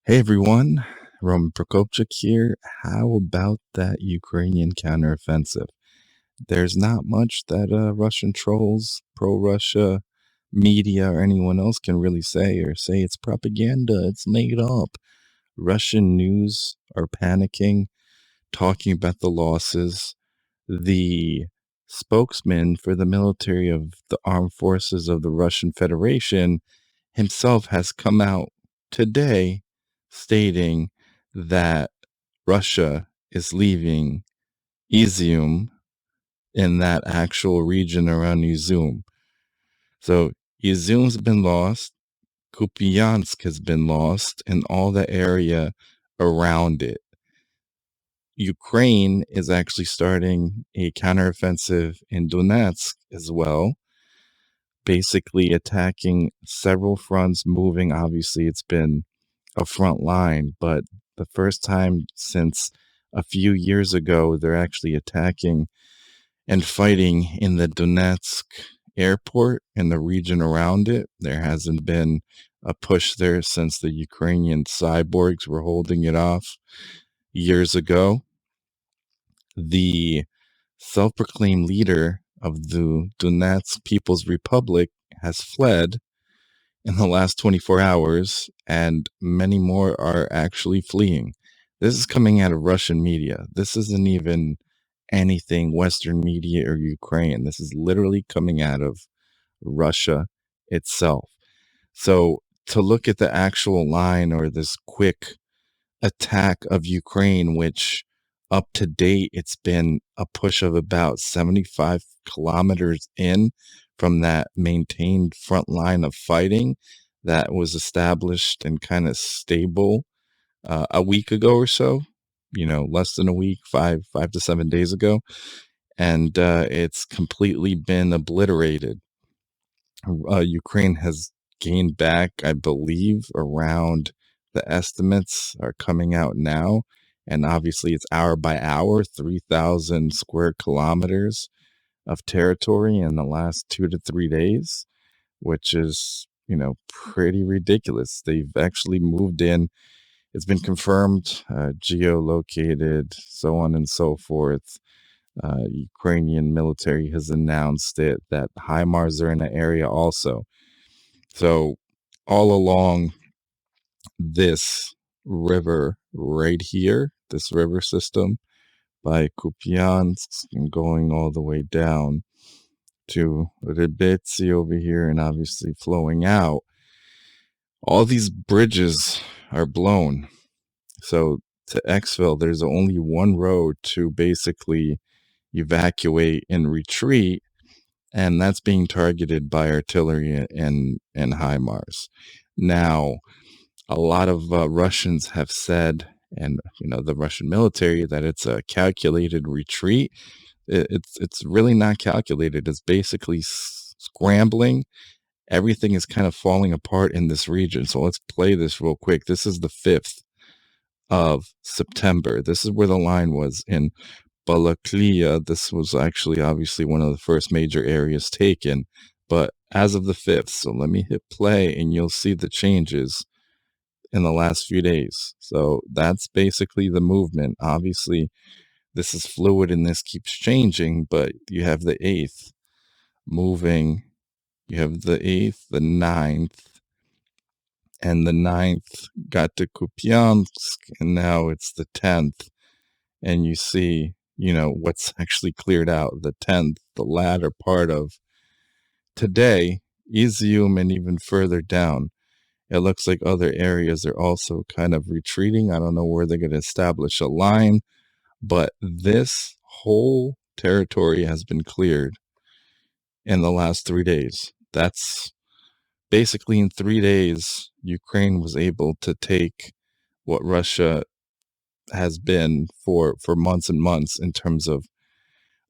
Hey everyone, Roman Prokopchuk here. How about that Ukrainian counteroffensive? There's not much that Russian trolls, pro-Russia media, or anyone else can really say or say it's propaganda, it's made up. Russian news are panicking, talking about the losses. The spokesman for the military of the armed forces of the Russian Federation himself has come out today stating that Russia is leaving Izium in that actual region around Izium. So Izium's been lost, Kupiansk has been lost, and all the area around it. Ukraine is actually starting a counteroffensive in Donetsk as well, basically attacking several fronts, moving. Obviously, it's been a front line, but the first time since a few years ago, they're actually attacking and fighting in the Donetsk airport and the region around it. There hasn't been a push there since the Ukrainian cyborgs were holding it off years ago. The self-proclaimed leader of the Donetsk People's Republic has fled in the last 24 hours, and many more are actually fleeing. This is coming out of Russian media. This isn't even anything Western media or Ukraine. This is literally coming out of Russia itself. So to look at the actual line or this quick attack of Ukraine, which up to date, it's been a push of about 75 kilometers in from that maintained front line of fighting that was established and kind of stable a week ago or so, less than a week, 5 to 7 days ago. And it's completely been obliterated. Ukraine has gained back, I believe, around the estimates are coming out now. And obviously, it's hour by hour, 3,000 square kilometers of territory in the last 2 to 3 days, which is, pretty ridiculous. They've actually moved in. It's been confirmed, geolocated, so on and so forth. Ukrainian military has announced it that HIMARS are in the area also. So all along this river right here, this river system by Kupiansk and going all the way down to Rebetsi over here and obviously flowing out, all these bridges are blown. So to exfil, there's only one road to basically evacuate and retreat, and that's being targeted by artillery and HIMARS. Now, a lot of Russians have said, and the Russian military, that it's a calculated retreat. It's really not calculated. It's basically scrambling. Everything is kind of falling apart in this region. So let's play this real quick. This is the 5th of September. This is where the line was in Balaklia. This was actually obviously one of the first major areas taken, but as of the 5th. So let me hit play and you'll see the changes in the last few days. So that's basically the movement. Obviously, this is fluid and this keeps changing, but you have the 8th moving. You have the 8th, the 9th, and the 9th got to Kupiansk, and now it's the 10th. And you see, what's actually cleared out. The 10th, the latter part of today, Izium, and even further down. It looks like other areas are also kind of retreating. I don't know where they're going to establish a line, but this whole territory has been cleared in the last 3 days. That's basically in 3 days, Ukraine was able to take what Russia has been for months and months in terms of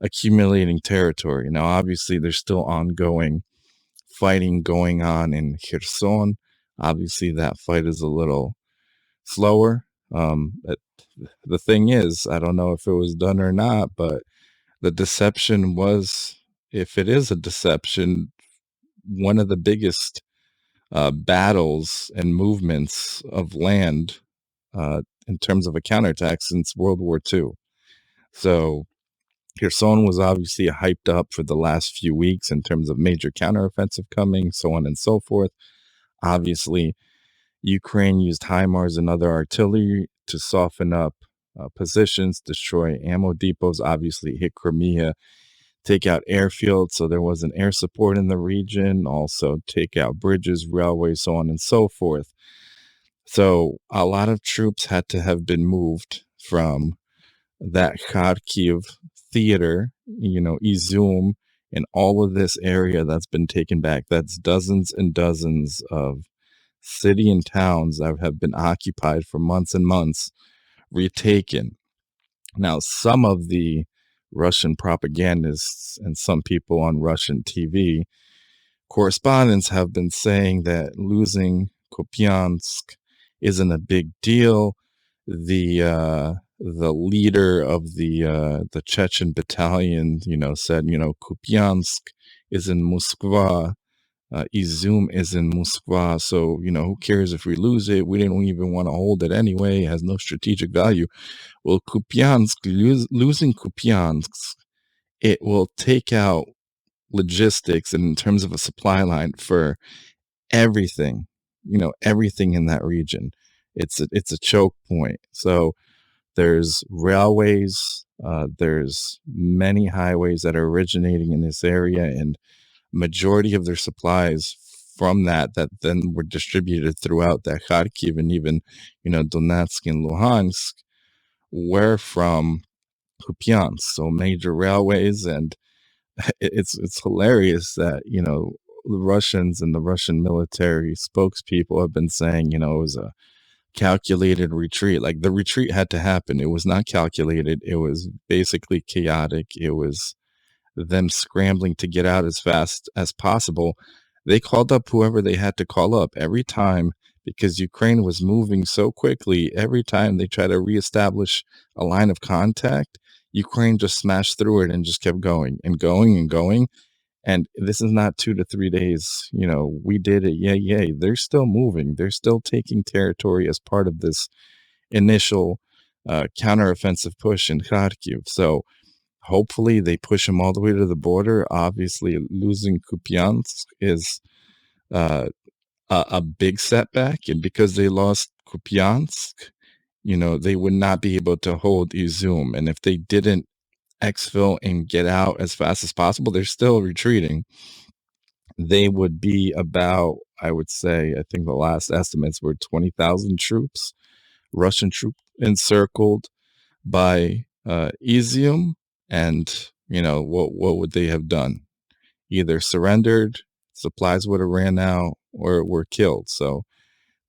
accumulating territory. Now, obviously, there's still ongoing fighting going on in Kherson. Obviously, that fight is a little slower. But the thing is, I don't know if it was done or not, but the deception was, if it is a deception, one of the biggest battles and movements of land in terms of a counterattack since World War II. So Kherson was obviously hyped up for the last few weeks in terms of major counteroffensive coming, so on and so forth. Obviously, Ukraine used HIMARS and other artillery to soften up positions, destroy ammo depots, obviously hit Crimea, take out airfields, so there wasn't air support in the region, also take out bridges, railways, so on and so forth. So a lot of troops had to have been moved from that Kharkiv theater, Izium, and all of this area that's been taken back. That's dozens and dozens of city and towns that have been occupied for months and months, retaken. Now, some of the Russian propagandists and some people on Russian TV correspondents have been saying that losing Kupiansk isn't a big deal. The leader of the Chechen battalion, said, Kupiansk is in Moskva, Izium is in Moskva, so who cares if we lose it? We didn't even want to hold it anyway. It has no strategic value. Well, Kupiansk, losing Kupiansk, it will take out logistics and in terms of a supply line for everything, everything in that region. It's a choke point. So there's railways, there's many highways that are originating in this area, and majority of their supplies from that then were distributed throughout that Kharkiv and even, Donetsk and Luhansk were from Kupiansk. So major railways, and it's hilarious that, the Russians and the Russian military spokespeople have been saying, it was a calculated retreat. Like, the retreat had to happen. It was not calculated. It was basically chaotic. It was them scrambling to get out as fast as possible. They called up whoever they had to call up every time because Ukraine was moving so quickly. Every time they tried to reestablish a line of contact, Ukraine just smashed through it and just kept going and going and going. And this is not 2 to 3 days. We did it. Yay. They're still moving. They're still taking territory as part of this initial counteroffensive push in Kharkiv. So hopefully they push them all the way to the border. Obviously, losing Kupiansk is a big setback. And because they lost Kupiansk, they would not be able to hold Izium. And if they didn't exfil and get out as fast as possible, they're still retreating. They would be about, I would say, I think the last estimates were 20,000 troops, Russian troops encircled by Izium. And, what would they have done? Either surrendered, supplies would have ran out, or were killed. So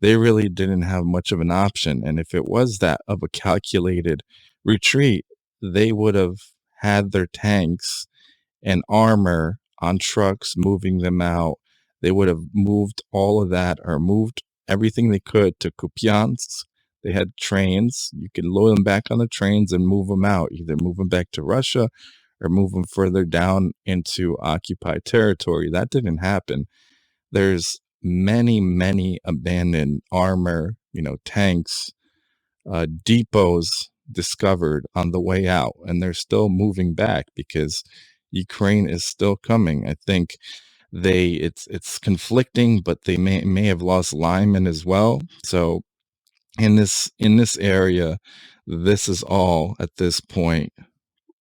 they really didn't have much of an option. And if it was that of a calculated retreat, they would have had their tanks and armor on trucks, moving them out. They would have moved all of that, or moved everything they could to Kupiansk. They had trains. You could load them back on the trains and move them out, either move them back to Russia or move them further down into occupied territory. That didn't happen. There's many abandoned armor, tanks, depots discovered on the way out, and they're still moving back because Ukraine is still coming. I think it's conflicting, but they may have lost linemen as well. So in this area, this is all at this point.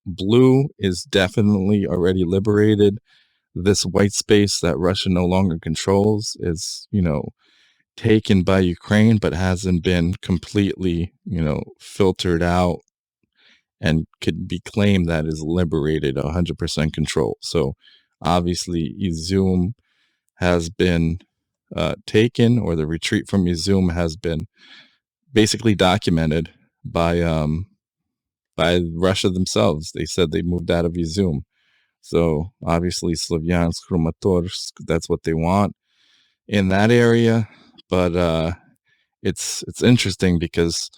Blue is definitely already liberated. This white space that Russia no longer controls is, taken by Ukraine, but hasn't been completely, filtered out and could be claimed that is liberated, 100% control. So obviously Izium has been taken, or the retreat from Izium has been basically documented by Russia themselves. They said they moved out of Izium. So obviously Slavyansk, Kramatorsk, that's what they want in that area. But it's interesting because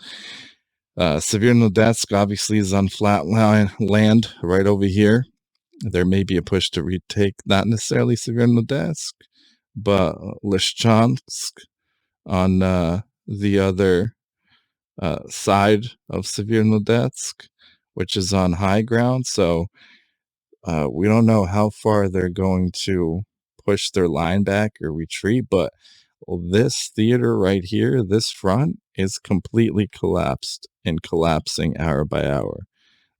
Severodonetsk obviously is on flat land right over here. There may be a push to retake not necessarily Severodonetsk, but Lysychansk on the other side of Severodonetsk, which is on high ground. So we don't know how far they're going to push their line back or retreat, but this theater right here, this front, is completely collapsed and collapsing hour by hour.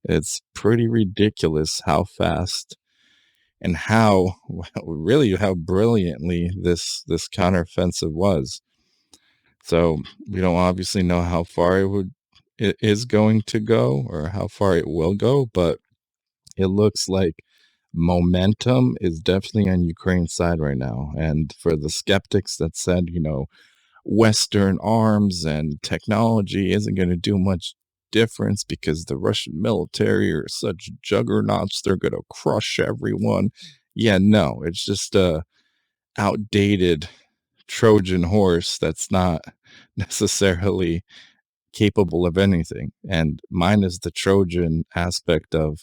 It's pretty ridiculous how fast and how really how brilliantly this counteroffensive was. So we don't obviously know how far it is going to go or how far it will go, but it looks like momentum is definitely on Ukraine's side right now. And for the skeptics that said, Western arms and technology isn't going to do much difference because the Russian military are such juggernauts, they're going to crush everyone. Yeah, no, it's just a outdated Trojan horse that's not necessarily capable of anything. And mine is the Trojan aspect of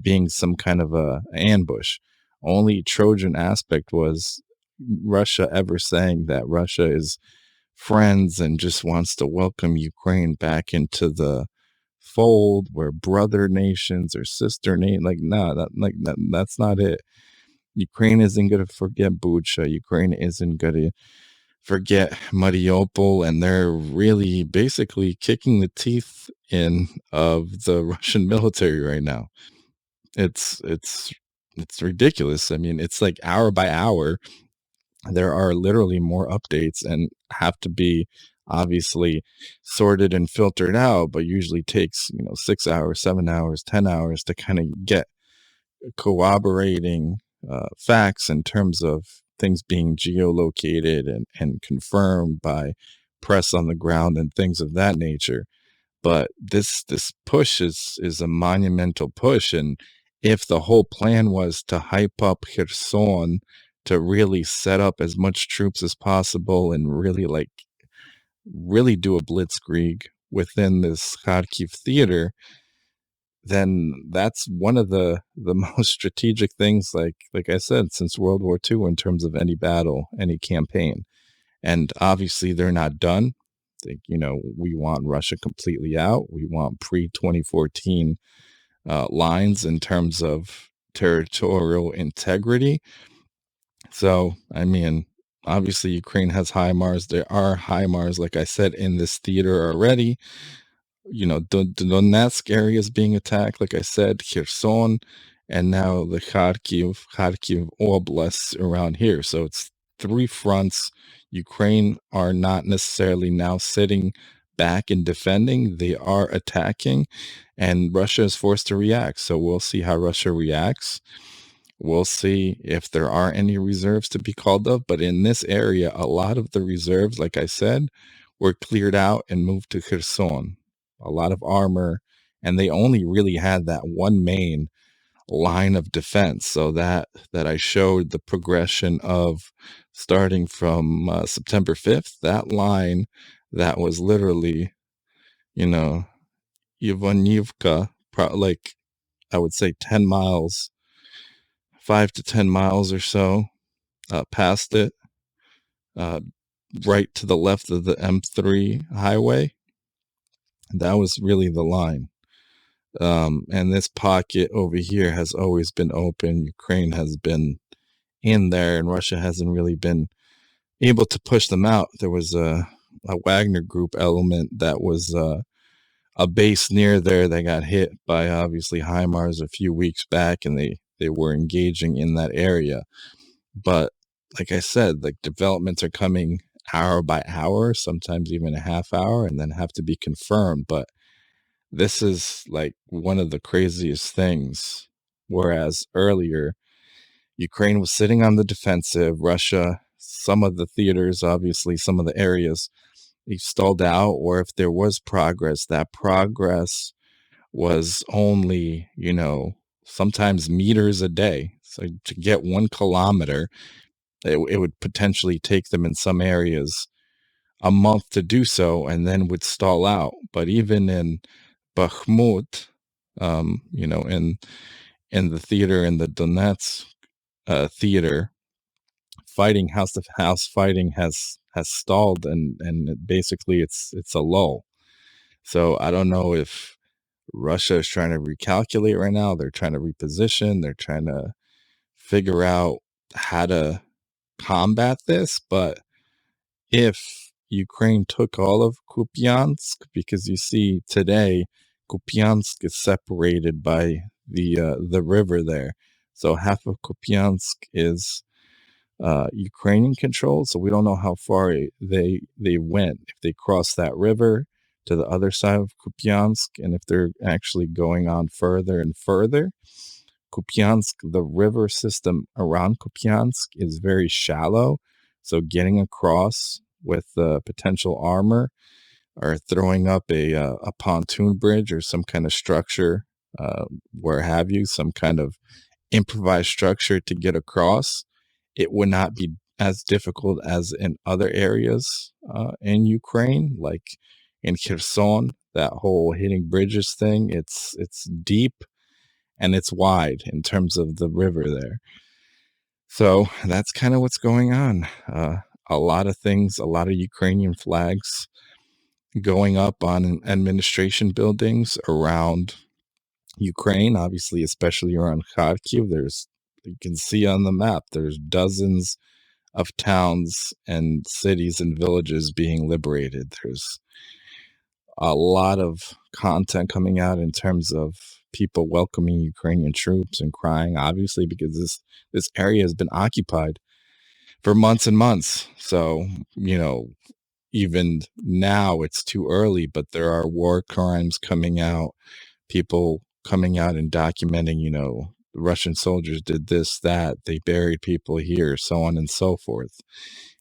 being some kind of a ambush. Only Trojan aspect was Russia ever saying that Russia is friends and just wants to welcome Ukraine back into the fold. We're brother nations or sister nation. Like, nah, that's not it. Ukraine isn't gonna forget Bucha. Ukraine isn't gonna forget Mariupol, and they're really basically kicking the teeth in of the Russian military right now. It's ridiculous. I mean, it's like hour by hour there are literally more updates and have to be obviously sorted and filtered out, but usually takes 6 hours, 7 hours, 10 hours to kind of get corroborating facts in terms of things being geolocated and confirmed by press on the ground and things of that nature. But this push is a monumental push, and if the whole plan was to hype up Kherson to really set up as much troops as possible and really do a blitzkrieg within this Kharkiv theater, then that's one of the most strategic things, like I said, since World War II in terms of any battle, any campaign. And obviously they're not done. We want Russia completely out. We want pre-2014 lines in terms of territorial integrity. So, I mean, obviously Ukraine has HIMARS. There are HIMARS, like I said, in this theater already. The Donetsk area is being attacked, like I said, Kherson, and now the Kharkiv Oblast around here. So it's three fronts. Ukraine are not necessarily now sitting back and defending. They are attacking, and Russia is forced to react. So we'll see how Russia reacts. We'll see if there are any reserves to be called up. But in this area, a lot of the reserves, like I said, were cleared out and moved to Kherson. A lot of armor, and they only really had that one main line of defense. So that I showed the progression of starting from September 5th, that line that was literally, you know, Ivanivka, like I would say 10 miles, 5 to 10 miles or so past it, uh, right to the left of the M3 highway. That was really the line. And this pocket over here has always been open. Ukraine has been in there, and Russia hasn't really been able to push them out. There was a Wagner Group element that was a base near there that got hit by obviously HIMARS a few weeks back, and they were engaging in that area. But like I said, like developments are coming hour by hour, sometimes even a half hour, and then have to be confirmed. But this is like one of the craziest things. Whereas earlier, Ukraine was sitting on the defensive. Russia, some of the theaters, obviously, some of the areas, they stalled out, or if there was progress, that progress was only, sometimes meters a day. So to get 1 kilometer, it would potentially take them in some areas a month to do so and then would stall out. But even in Bakhmut, in the theater, in the Donetsk theater, fighting house to house fighting has stalled, and basically it's a lull. So I don't know if Russia is trying to recalculate right now. They're trying to reposition. They're trying to figure out how to combat this. But if Ukraine took all of Kupiansk, because you see today, Kupiansk is separated by the river there. So half of Kupiansk is Ukrainian controlled. So we don't know how far they went, if they crossed that river to the other side of Kupiansk, and if they're actually going on further and further. Kupiansk, the river system around Kupiansk is very shallow. So getting across with potential armor or throwing up a pontoon bridge or some kind of structure, where have you, some kind of improvised structure to get across, it would not be as difficult as in other areas in Ukraine, like in Kherson. That whole hitting bridges thing, it's deep and it's wide in terms of the river there. So that's kind of what's going on. A lot of things, a lot of Ukrainian flags going up on administration buildings around Ukraine, obviously, especially around Kharkiv. You can see on the map, there's dozens of towns and cities and villages being liberated. There's a lot of content coming out in terms of people welcoming Ukrainian troops and crying, obviously, because this area has been occupied for months and months. So, even now it's too early, but there are war crimes coming out, people coming out and documenting, the Russian soldiers did this, that, they buried people here, so on and so forth.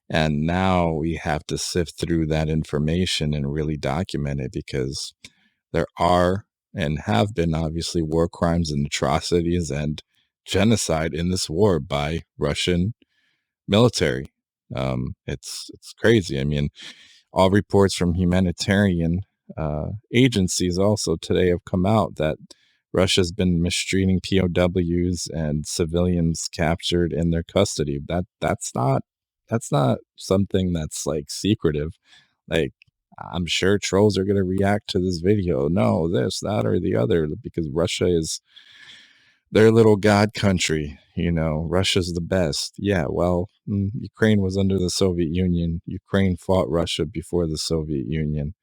And now we have to sift through that information and really document it, because there are and have been obviously war crimes and atrocities and genocide in this war by Russian military. It's crazy. I mean, all reports from humanitarian agencies also today have come out that Russia's been mistreating POWs and civilians captured in their custody. That's not something that's like secretive. Like, I'm sure trolls are going to react to this video. No, this, that, or the other, because Russia is their little god country. Russia's the best. Yeah, well, Ukraine was under the Soviet Union. Ukraine fought Russia before the Soviet Union.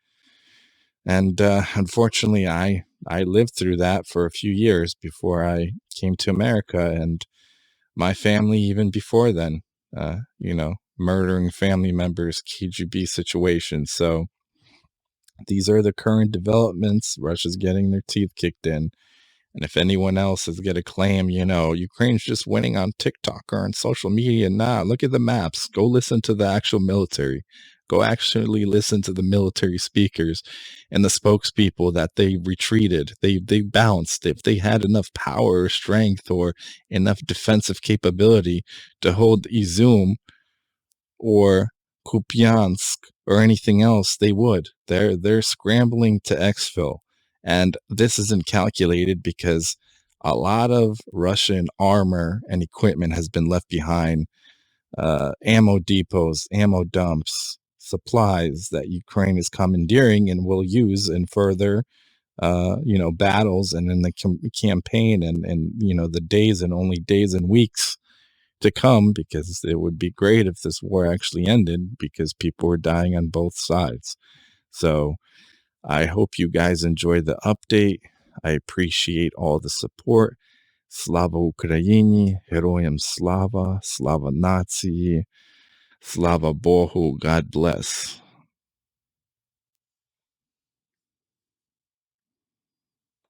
And unfortunately, I lived through that for a few years before I came to America. And my family, even before then, murdering family members, KGB situations. So these are the current developments. Russia's getting their teeth kicked in. And if anyone else is going to claim, Ukraine's just winning on TikTok or on social media, look at the maps. Go listen to the actual military. Go actually listen to the military speakers and the spokespeople that they retreated. They bounced. If they had enough power or strength or enough defensive capability to hold Izium or Kupiansk or anything else, they would. They're scrambling to exfil. And this isn't calculated because a lot of Russian armor and equipment has been left behind. Ammo depots, ammo dumps, supplies that Ukraine is commandeering and will use in further, battles and in the campaign and the days and only days and weeks to come, because it would be great if this war actually ended, because people were dying on both sides. So I hope you guys enjoy the update. I appreciate all the support. Slava Ukraini, Heroyam Slava, Slava Nazi, Slava Bohu, God bless.